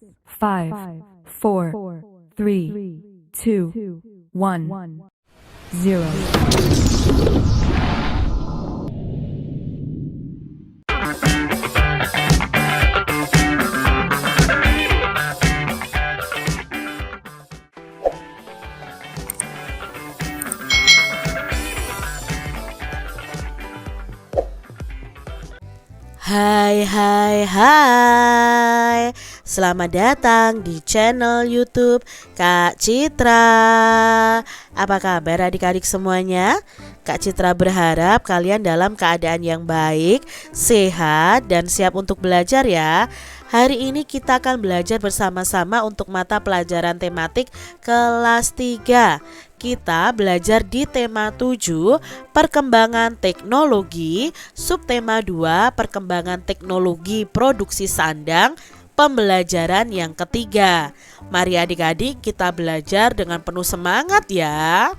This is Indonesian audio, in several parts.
5, 4, 3, 2, 1, 0. Hai. Selamat datang di channel YouTube Kak Citra. Apa kabar adik-adik semuanya? Kak Citra berharap kalian dalam keadaan yang baik, sehat, dan siap untuk belajar ya. Hari ini kita akan belajar bersama-sama untuk mata pelajaran tematik kelas 3. Kita belajar di tema 7, perkembangan teknologi, subtema 2, perkembangan teknologi produksi sandang, pembelajaran yang ketiga. Mari adik-adik kita belajar dengan penuh semangat ya.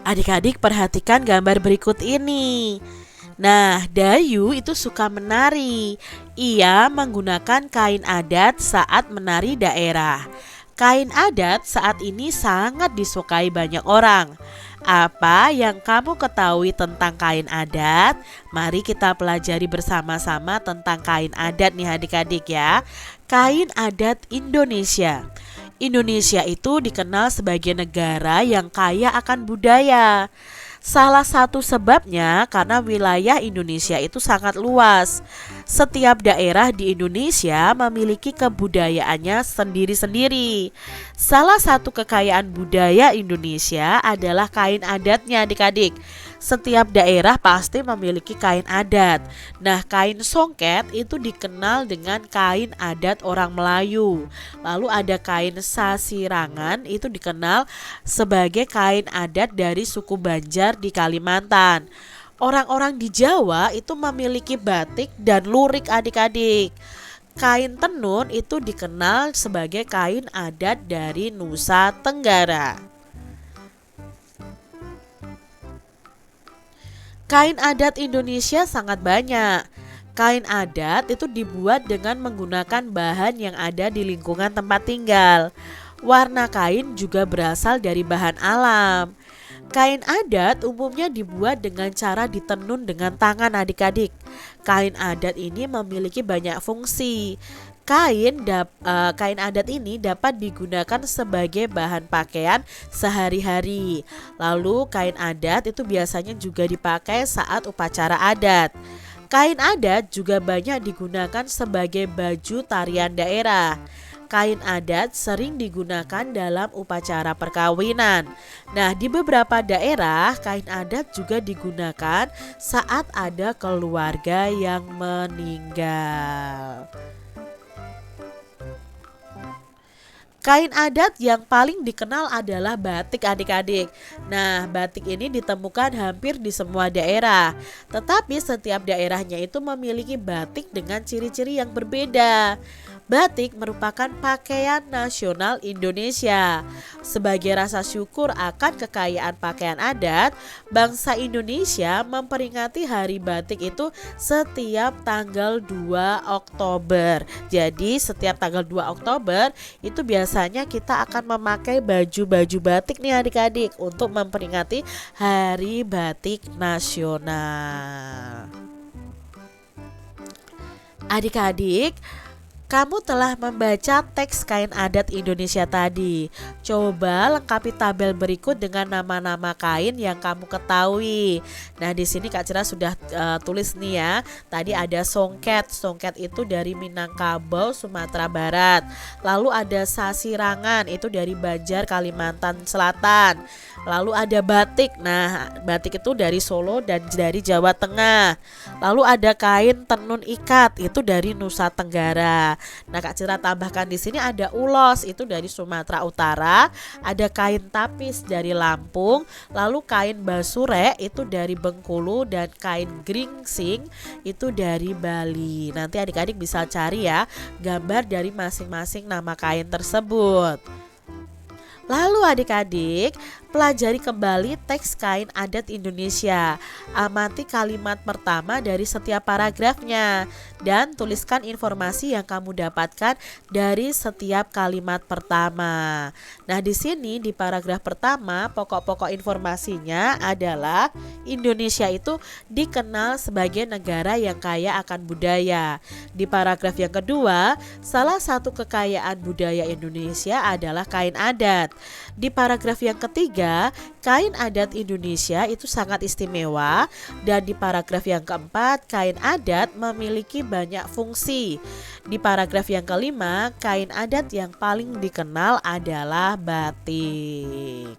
Adik-adik perhatikan gambar berikut ini. Nah, Dayu itu suka menari. Ia menggunakan kain adat saat menari daerah. Kain adat saat ini sangat disukai banyak orang. Apa yang kamu ketahui tentang kain adat? Mari kita pelajari bersama-sama tentang kain adat nih adik-adik ya. Kain adat Indonesia. Indonesia itu dikenal sebagai negara yang kaya akan budaya. Salah satu sebabnya karena wilayah Indonesia itu sangat luas. Setiap daerah di Indonesia memiliki kebudayaannya sendiri-sendiri. Salah satu kekayaan budaya Indonesia adalah kain adatnya adik-adik. Setiap daerah pasti memiliki kain adat. Nah, kain songket itu dikenal dengan kain adat orang Melayu. Lalu ada kain sasirangan itu dikenal sebagai kain adat dari suku Banjar di Kalimantan. Orang-orang di Jawa itu memiliki batik dan lurik adik-adik. Kain tenun itu dikenal sebagai kain adat dari Nusa Tenggara. Kain adat Indonesia sangat banyak. Kain adat itu dibuat dengan menggunakan bahan yang ada di lingkungan tempat tinggal. Warna kain juga berasal dari bahan alam. Kain adat umumnya dibuat dengan cara ditenun dengan tangan adik-adik. Kain adat ini memiliki banyak fungsi. Kain adat ini dapat digunakan sebagai bahan pakaian sehari-hari. Lalu kain adat itu biasanya juga dipakai saat upacara adat. Kain adat juga banyak digunakan sebagai baju tarian daerah. Kain adat sering digunakan dalam upacara perkawinan. Nah, di beberapa daerah kain adat juga digunakan saat ada keluarga yang meninggal. Kain adat yang paling dikenal adalah batik adik-adik. Nah, batik ini ditemukan hampir di semua daerah. Tetapi setiap daerahnya itu memiliki batik dengan ciri-ciri yang berbeda. Batik merupakan pakaian nasional Indonesia. Sebagai rasa syukur akan kekayaan pakaian adat, bangsa Indonesia memperingati Hari Batik itu setiap tanggal 2 Oktober. Jadi setiap tanggal 2 Oktober itu biasanya kita akan memakai baju-baju batik nih adik-adik untuk memperingati Hari Batik Nasional. Adik-adik, kamu telah membaca teks kain adat Indonesia tadi. Coba lengkapi tabel berikut dengan nama-nama kain yang kamu ketahui. Nah, di sini Kak Cira sudah tulis nih ya. Tadi ada songket. Songket itu dari Minangkabau, Sumatera Barat. Lalu ada sasirangan, itu dari Banjar, Kalimantan Selatan. Lalu ada batik. Nah, batik itu dari Solo dan dari Jawa Tengah. Lalu ada kain tenun ikat, itu dari Nusa Tenggara. Nah, Kak Cira tambahkan di sini ada ulos, itu dari Sumatera Utara, ada kain tapis dari Lampung, lalu kain basure itu dari Bengkulu, dan kain gringsing itu dari Bali. Nanti adik-adik bisa cari ya gambar dari masing-masing nama kain tersebut. Lalu adik-adik, pelajari kembali teks kain adat Indonesia. Amati kalimat pertama dari setiap paragrafnya dan tuliskan informasi yang kamu dapatkan dari setiap kalimat pertama. Nah, di sini di paragraf pertama pokok-pokok informasinya adalah Indonesia itu dikenal sebagai negara yang kaya akan budaya. Di paragraf yang kedua, salah satu kekayaan budaya Indonesia adalah kain adat. Di paragraf yang ketiga, kain adat Indonesia itu sangat istimewa. Dan di paragraf yang keempat, kain adat memiliki banyak fungsi. Di paragraf yang kelima, kain adat yang paling dikenal adalah batik.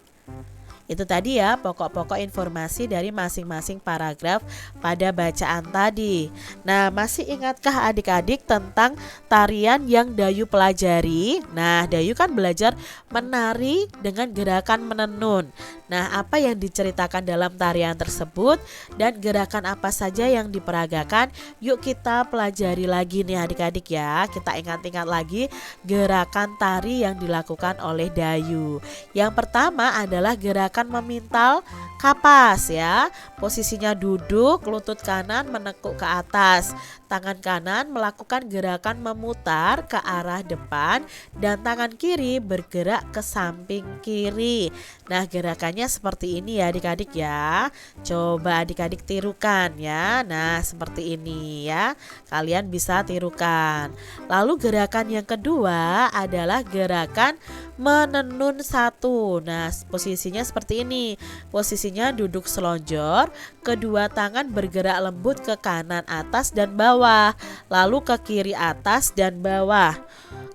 Itu tadi ya pokok-pokok informasi dari masing-masing paragraf pada bacaan tadi. Nah, masih ingatkah adik-adik tentang tarian yang Dayu pelajari? Nah, Dayu kan belajar menari dengan gerakan menenun. Nah, apa yang diceritakan dalam tarian tersebut dan gerakan apa saja yang diperagakan? Yuk kita pelajari lagi nih adik-adik ya. Kita ingat-ingat lagi gerakan tari yang dilakukan oleh Dayu. Yang pertama adalah gerakan memintal kapas ya. Posisinya duduk, lutut kanan menekuk ke atas. Tangan kanan melakukan gerakan memutar ke arah depan dan tangan kiri bergerak ke samping kiri. Nah, gerakannya seperti ini ya adik-adik ya. Coba adik-adik tirukan ya. Nah, seperti ini ya. Kalian bisa tirukan. Lalu gerakan yang kedua adalah gerakan menenun satu. Nah, posisinya seperti ini. Posisinya duduk selonjor, kedua tangan bergerak lembut ke kanan atas dan bawah, lalu ke kiri atas dan bawah.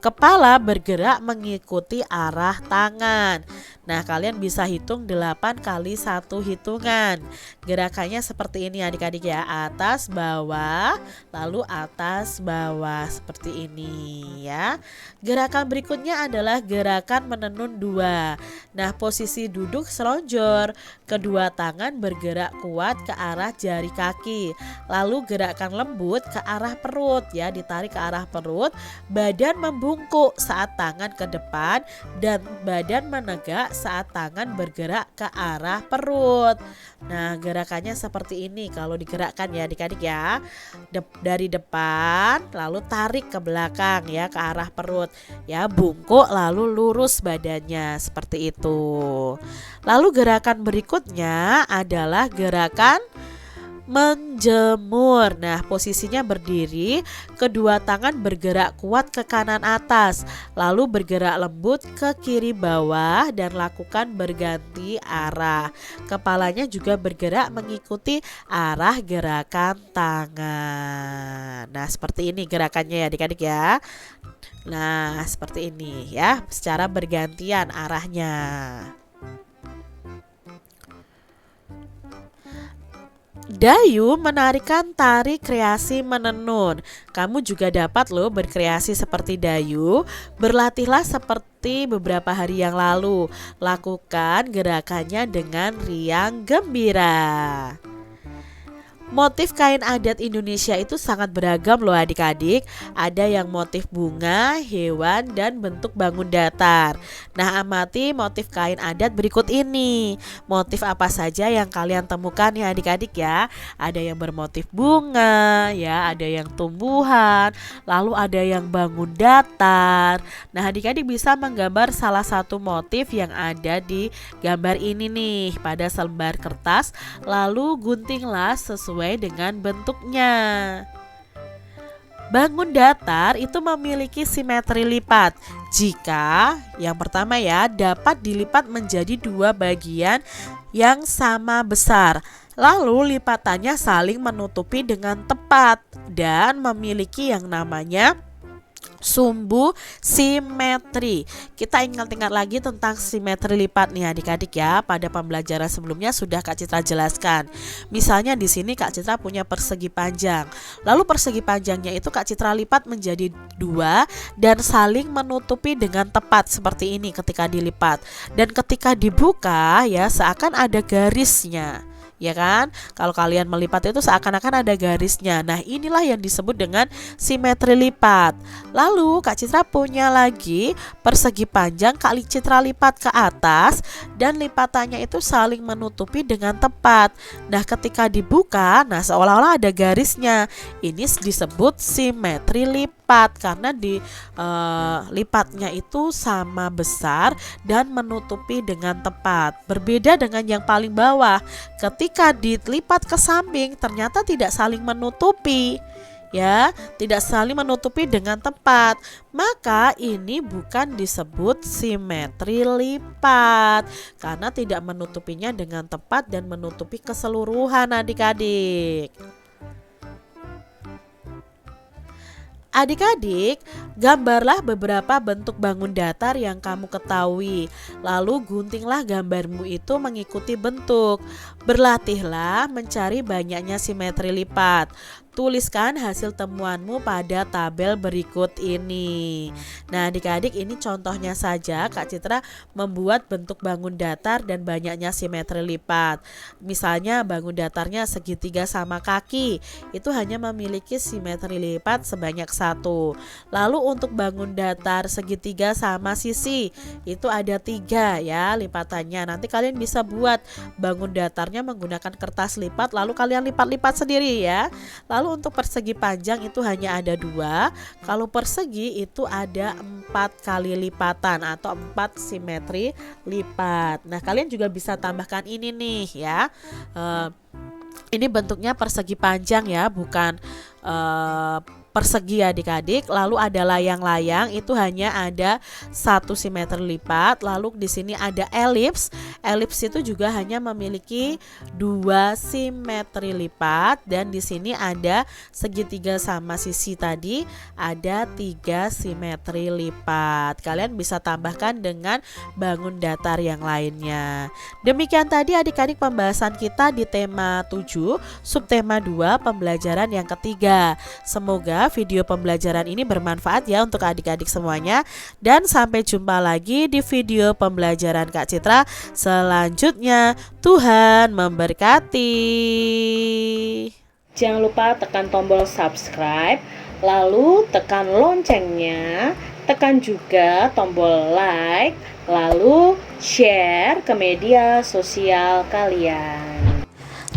Kepala bergerak mengikuti arah tangan. Nah, kalian bisa hitung 8 kali 1 hitungan. Gerakannya seperti ini adik-adik ya. Atas, bawah, lalu atas, bawah. Seperti ini ya. Gerakan berikutnya adalah gerakan menenun 2. Nah, posisi duduk selonjor. Kedua tangan bergerak kuat ke arah jari kaki. Lalu gerakan lembut ke arah perut ya. Ditarik ke arah perut. Badan membungkuk saat tangan ke depan dan badan menegak saat tangan bergerak ke arah perut. Nah, gerakannya seperti ini kalau digerakkan ya adik-adik ya. Dari depan lalu tarik ke belakang ya ke arah perut. Ya, bungkuk lalu lurus badannya seperti itu. Lalu gerakan berikutnya adalah gerakan menjemur. Nah, posisinya berdiri, kedua tangan bergerak kuat ke kanan atas, lalu bergerak lembut ke kiri bawah dan lakukan berganti arah. Kepalanya juga bergerak mengikuti arah gerakan tangan. Nah, seperti ini gerakannya ya adik-adik ya. Nah, seperti ini ya, secara bergantian arahnya. Dayu menarikan tari kreasi menenun. Kamu juga dapat loh berkreasi seperti Dayu. Berlatihlah seperti beberapa hari yang lalu. Lakukan gerakannya dengan riang gembira. Motif kain adat Indonesia itu sangat beragam loh adik-adik. Ada yang motif bunga, hewan, dan bentuk bangun datar. Nah, amati motif kain adat berikut ini. Motif apa saja yang kalian temukan ya adik-adik ya. Ada yang bermotif bunga, ya, ada yang tumbuhan, lalu ada yang bangun datar. Nah, adik-adik bisa menggambar salah satu motif yang ada di gambar ini nih pada selembar kertas. Lalu guntinglah sesuai dengan bentuknya. Bangun datar itu memiliki simetri lipat. Jika yang pertama ya dapat dilipat menjadi 2 bagian yang sama besar. Lalu lipatannya saling menutupi dengan tepat dan memiliki yang namanya sumbu simetri. Kita ingat-ingat lagi tentang simetri lipat nih adik-adik ya. Pada pembelajaran sebelumnya sudah Kak Citra jelaskan. Misalnya di sini Kak Citra punya persegi panjang. Lalu persegi panjangnya itu Kak Citra lipat menjadi 2 dan saling menutupi dengan tepat seperti ini ketika dilipat. Dan ketika dibuka ya seakan ada garisnya. ya kan? Kalau kalian melipat itu seakan-akan ada garisnya. Nah, inilah yang disebut dengan simetri lipat. Lalu Kak Citra punya lagi persegi panjang Kak Citra lipat ke atas dan lipatannya itu saling menutupi dengan tepat. Nah, ketika dibuka, nah seolah-olah ada garisnya. Ini disebut simetri lipat karena di lipatnya itu sama besar dan menutupi dengan tepat. Berbeda dengan yang paling bawah. Ketika dilipat ke samping ternyata tidak saling menutupi, ya, tidak saling menutupi dengan tepat. Maka ini bukan disebut simetri lipat karena tidak menutupinya dengan tepat dan menutupi keseluruhan adik-adik. Adik-adik, gambarlah beberapa bentuk bangun datar yang kamu ketahui. Lalu guntinglah gambarmu itu mengikuti bentuk. Berlatihlah mencari banyaknya simetri lipat. Tuliskan hasil temuanmu pada tabel berikut ini. Nah, adik-adik, ini contohnya saja Kak Citra membuat bentuk bangun datar dan banyaknya simetri lipat. Misalnya bangun datarnya segitiga sama kaki, itu hanya memiliki simetri lipat sebanyak 1. Lalu untuk bangun datar segitiga sama sisi, itu ada 3 ya lipatannya. Nanti kalian bisa buat bangun datarnya menggunakan kertas lipat, lalu kalian lipat-lipat sendiri ya. Lalu untuk persegi panjang itu hanya ada 2. Kalau persegi itu ada 4 kali lipatan atau 4 simetri lipat. Nah, kalian juga bisa tambahkan ini nih ya. Ini bentuknya persegi panjang ya, bukan persegi adik-adik. Lalu ada layang-layang, itu hanya ada 1 simetri lipat. Lalu di sini ada elips. Elips itu juga hanya memiliki 2 simetri lipat dan di sini ada segitiga sama sisi tadi ada 3 simetri lipat. Kalian bisa tambahkan dengan bangun datar yang lainnya. Demikian tadi adik-adik pembahasan kita di tema 7, subtema 2, pembelajaran yang ketiga. Semoga video pembelajaran ini bermanfaat ya untuk adik-adik semuanya. Dan sampai jumpa lagi di video pembelajaran Kak Citra selanjutnya. Tuhan memberkati. Jangan lupa tekan tombol subscribe, lalu tekan loncengnya, tekan juga tombol like, lalu share ke media sosial kalian.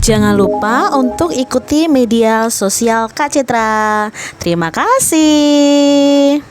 Jangan lupa untuk ikuti media sosial Kak Citra. Terima kasih.